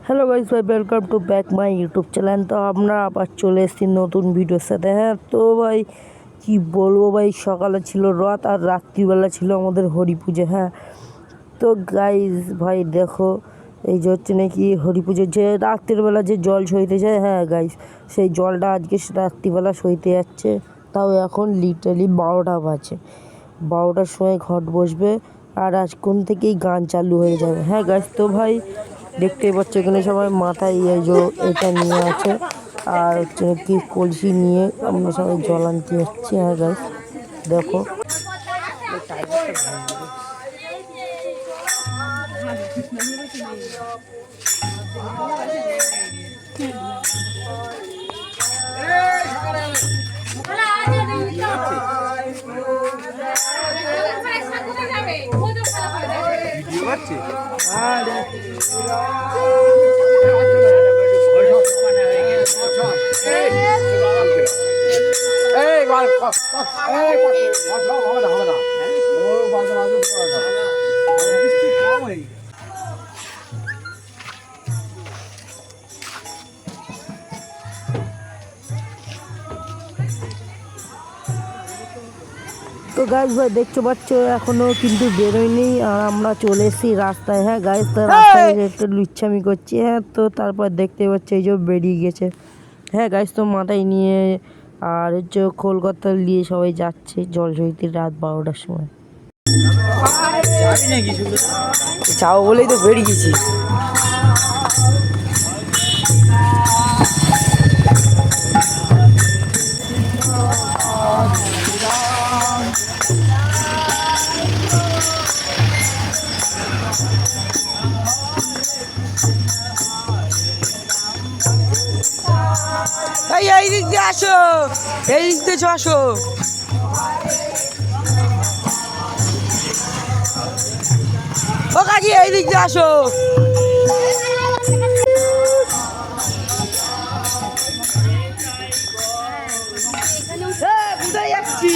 Hello guys ভাই, welcome to back my YouTube channel. তো আমরা আবার চলে এসেছি নতুন ভিডিওর সাথে। হ্যাঁ, তো ভাই কি বলবো ভাই, সকালে ছিল রথ আর রাত্রিবেলা ছিল আমাদের হরি পুজো। হ্যাঁ, তো গাইস ভাই দেখো, এই যে হচ্ছে নাকি হরি পুজোর যে রাত্রিবেলা যে জল সইতে যায়, হ্যাঁ গাইস সেই জলটা আজকে রাত্রিবেলা সইতে যাচ্ছে। তাও এখন লিটারালি 12টা বাজে, 12টার সময় ঘট বসবে আর আজক্ষণ থেকেই গান চালু হয়ে যাবে। হ্যাঁ গাইস, তো ভাই দেখতেই পাচ্ছ এখানে সবাই মাথায় এই যে এটা নিয়ে আছে আর হচ্ছে কি কলসি নিয়ে আমরা সবাই জল আনতে যাচ্ছি। হ্যাঁ গাইস দেখো, তো গাইস ভাই দেখতে পাচ্ছ এখনো কিন্তু বেরোয়নি আর আমরা চলে এসেছি রাস্তায়। হ্যাঁ গাইস, তো রাস্তায় একটু লুচ্ছামি করছি। হ্যাঁ, তো তারপর দেখতে পাচ্ছ এই যে বেরিয়ে গেছে। হ্যাঁ গাইস, তো মাথায় নিয়ে আর হচ্ছে কলকাতা নিয়ে সবাই যাচ্ছে জল সইতে রাত 12টার সময়। যাও বলেই তো বেরিয়ে গেছি। এই দিক দিয়ে আসো, এই দিক দিয়ে আসো। ও কাকি এই দিক দিয়ে আসো। বুঝাই যাচ্ছি।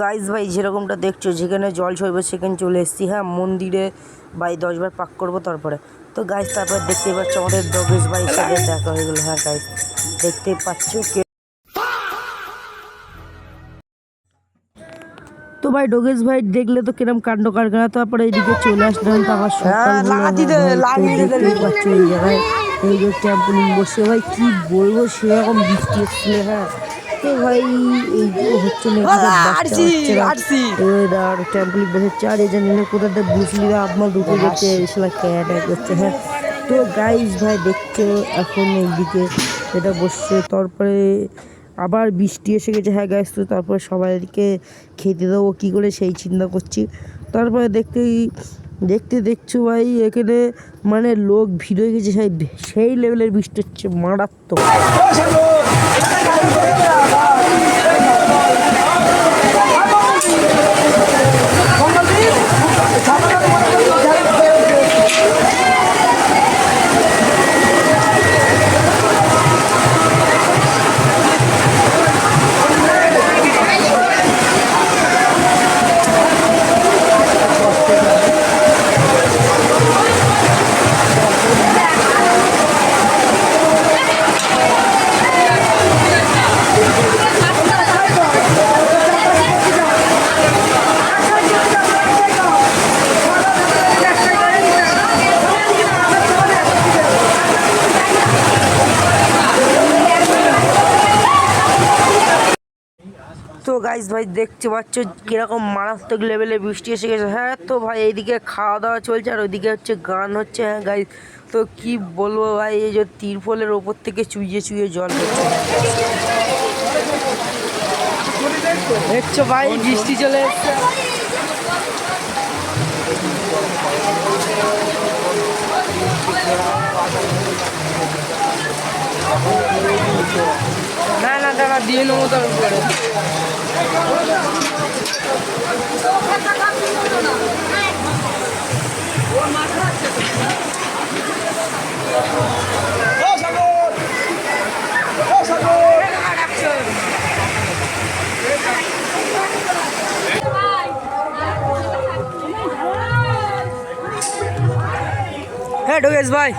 গাইস ভাই যেরকমটা দেখছো, যেখানে জল সইবে সেখানে চলে এসেছি। হ্যাঁ, মন্দিরে ভাই 10বার পাক করবো তারপরে। তো গাইস তারপর দেখতেই পাচ্ছ আমাদের ডগেশ ভাইয়ের সাথে দেখা হয়ে গেলো। হ্যাঁ গাইস দেখতেই পাচ্ছ তো ভাই ডগেশ ভাই দেখলে তো কিরম কাণ্ড কারখানা। তারপরে এইদিকে চলে আসলাম, তো আবার সকাল দেখতেই পাচ্ছ এই জায়গায় এই যে ট্যাম্পুলিং বসে। ভাই কি বলবো, সেরকম বৃষ্টি এসেছিল। হ্যাঁ, তো ভাই এই যে হচ্ছে ট্যাম্পুলিং বসেছে আর এই যে নিলে কোথাতে বুঝলিরা আপনার ঢুকে গেছে এসে ক্যাট করছে। হ্যাঁ, তো গাইস ভাই দেখছো এখন এইদিকে এটা বসছে, তারপরে আবার বৃষ্টি এসে গেছে। হ্যাঁ গাইস, তো তারপরে সবাইকে খেতে দেবো কী করে সেই চিন্তা করছি। তারপরে দেখতে দেখছো ভাই এখানে মানে লোক ভিড় হয়ে গেছে, সেই লেভেলের বৃষ্টি হচ্ছে, মারাত্মক। তো গাইস ভাই দেখতে পাচ্ছ কিরকম মারাত্মক লেভেলে বৃষ্টি এসে গেছে। হ্যাঁ, তো ভাই এইদিকে খাওয়া দাওয়া চলছে আর ওইদিকে হচ্ছে গান হচ্ছে। হ্যাঁ গাইস, তো কি বলবো ভাই, এই যে তিরপলের ওপর থেকে চুইয়ে চুইয়ে জল পড়ছে। দেখছো ভাই বৃষ্টি চলে এসছে। না না দাদা দিয়ে নেবো তার উপরে। হ্যাঁ ঢোকেশ ভাই।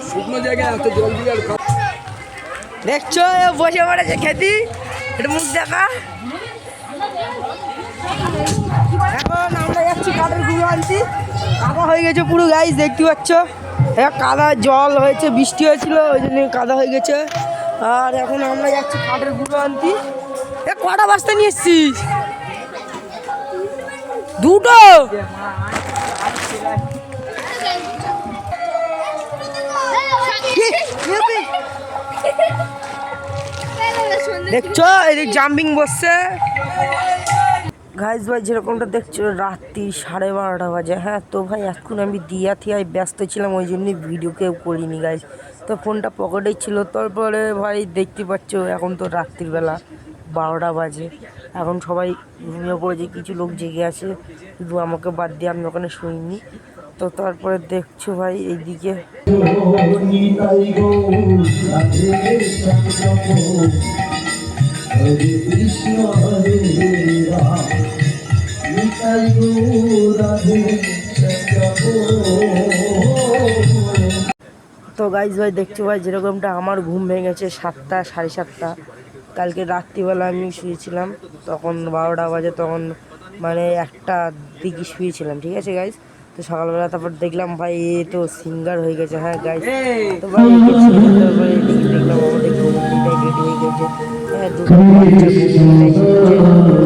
শুকনো জায়গায় এত জল দিয়ে আর দেখছো বসে পড়েছে খেতি, এটা মুখ দেখা। এখন আমরা যাচ্ছি কাঠের গুঁড়ো আনছি, কাদা হয়ে গেছে পুরো গাইস দেখতে পাচ্ছ। কাদা জল হয়েছে, বৃষ্টি হয়েছিল ওই জন্য কাদা হয়ে গেছে। আর এখন আমরা যাচ্ছি কাঠের গুঁড়ো আনছি। কটা বস্তা নিয়ে এসছিস? দুটো। দেখছো এদিক জাম্পিং বসছে গাইস ভাই, যেরকমটা দেখছো রাত্রি 12:30 বাজে। হ্যাঁ তো ভাই এখন আমি দিয়া থিয়ায় ব্যস্ত ছিলাম, ওই জন্যই ভিডিও কেউ করিনি গাইস। তো ফোনটা পকেটেই ছিল। তারপরে ভাই দেখতে পাচ্ছ এখন তো রাত্রিবেলা 12টা বাজে, এখন সবাই ঘুমিয়ে পড়েছে, কিছু লোক জেগে আছে, শুধু আমাকে বাদ দিয়ে আমি ওখানে শুইনি। তো তারপরে দেখছো ভাই এইদিকে তো গাইজ ভাই দেখছো ভাই, যেরকমটা আমার ঘুম ভেঙেছে 7টা 7:30। কালকে রাত্রিবেলা আমি শুয়েছিলাম, তখন 12টা বাজে, তখন মানে 1টা দিকে শুয়েছিলাম, ঠিক আছে গাইজ। তো সকালবেলা তারপর দেখলাম ভাই এ তো সিঙ্গার হয়ে গেছে। হ্যাঁ গাইজ, তো ভাই তারপরে এদিকে দেখলাম আমাদের ঘুমটাই রেডি হয়ে গেছে। হ্যাঁ দুটো বাচ্চা ঘুমটাই শিখছে,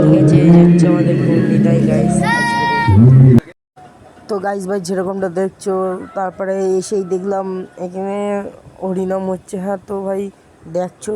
ঠিক আছে, এই হচ্ছে আমাদের ঘুমটাই গাইজ। তো গাইজ ভাই যেরকমটা দেখছো, তারপরে এসেই দেখলাম এখানে হরিনাম হচ্ছে। হ্যাঁ তো ভাই দেখছো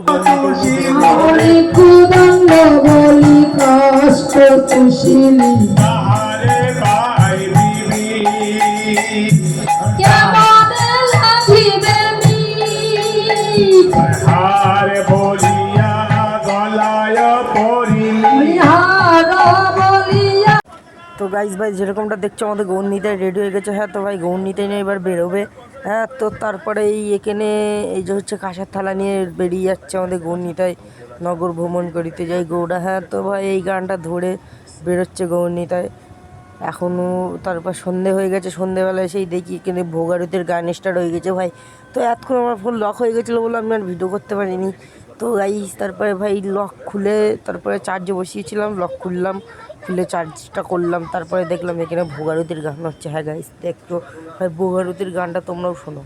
তো গাইজ ভাই যেরকমটা দেখছো আমাদের গৌরনীতায় রেডি হয়ে গেছে। হ্যাঁ তো ভাই গৌরনীতায় নিয়ে এবার বেরোবে। হ্যাঁ তো তারপরে এখানে এই যে হচ্ছে কাঁসার থালা নিয়ে বেরিয়ে যাচ্ছে আমাদের গৌরনীতায় নগর ভ্রমণ করিতে যাই গৌড়া। হ্যাঁ তো ভাই এই গানটা ধরে বেরোচ্ছে গৌরনীতায় এখনও। তারপর সন্ধে হয়ে গেছে, সন্ধেবেলায় সেই দেখি এখানে ভোগারতির গান স্টার্ট হয়ে গেছে ভাই। তো এতক্ষণ আমার ফোন লক হয়ে গেছিলো বলে আমি আর ভিডিও করতে পারিনি। তো গাইজ তারপরে ভাই লক খুলে তারপরে চার্জে বসিয়েছিলাম, লক খুললাম, খুলে চার্জটা করলাম, তারপরে দেখলাম এখানে ভোগারতির গান হচ্ছে। হ্যাঁ গাইজ দেখতো ভাই ভোগারতির গানটা তোমরাও শোনো।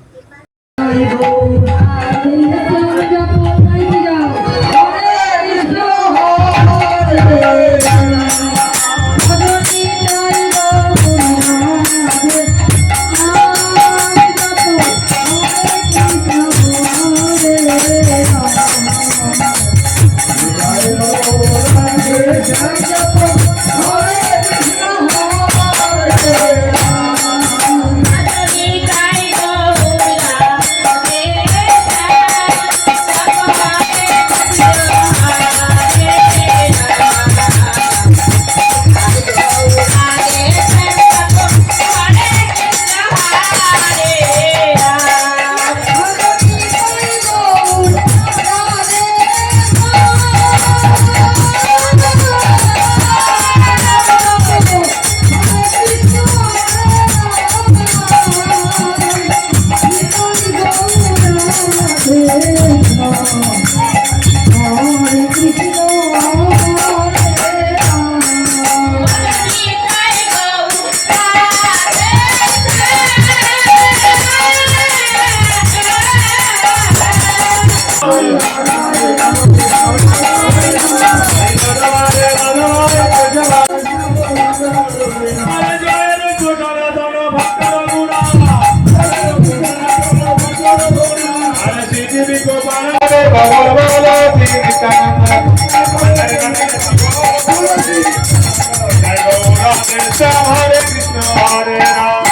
Hare Krishna, Hare Rama,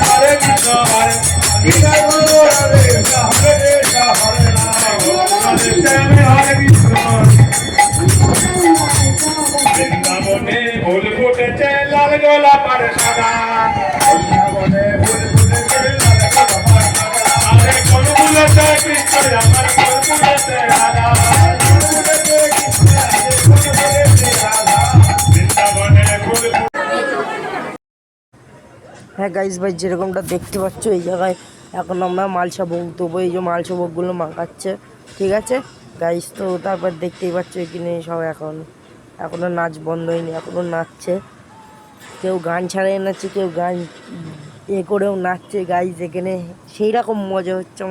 Hare Krishna, Hare Krishna, Hare Krishna. হরে কৃষ্ণ বৃন্দাবনে ফুল ফুটেছে লাল গোলাপ আর সাদা বৃন্দাবনে ফুল ফুটেছে লাল গোলাপ আর সাদা আরে কোন ফুলেছে কৃষ্ণ আমার কোন ফুলেছে রাধা কোন ফুলেছে কৃষ্ণ আরে কোন ফুলেছে রাধা বৃন্দাবনে ফুল হ্যাঁ গাইস ভাই যেরকমটা দেখতে পাচ্ছ এই জায়গায় এখন আমরা মালসা ভোগ দেবো, এই যে মালসা ভোগগুলো মাখাচ্ছে, ঠিক আছে গাইস। তো তারপর দেখতেই পাচ্ছ এখানে সব এখনও নাচ বন্ধ হয়নি, এখনও নাচছে, কেউ গান ছাড়াই নাচছে, কেউ গান করেও নাচছে গাইস। এখানে সেই রকম মজা হচ্ছে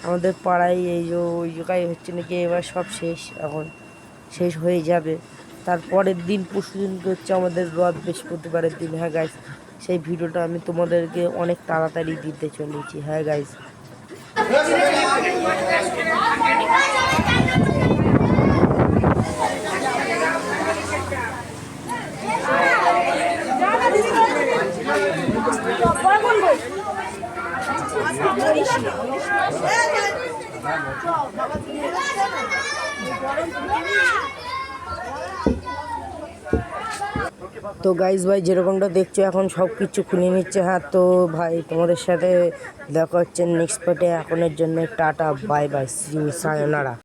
আমাদের পাড়ায় এই যে ওই জায়গায় হচ্ছে নাকি এবার সব শেষ, এখন শেষ হয়ে যাবে। তারপরের দিন পরশু দিনকে হচ্ছে আমাদের রথ, বৃহস্পতিবারের দিন। হ্যাঁ গাইস, সেই ভিডিওটা আমি তোমাদেরকে অনেক তাড়াতাড়ি দিতে চলেছি। হ্যাঁ গাইস, তো গাইস ভাই যেরকমটা দেখছো এখন সব কিছু খুলে নিচ্ছে। হ্যাঁ তো ভাই তোমাদের সাথে দেখা হচ্ছে নেক্সট পার্টে, এখনের জন্য টাটা বাই বাই, সি ইউ, সায়োনারা।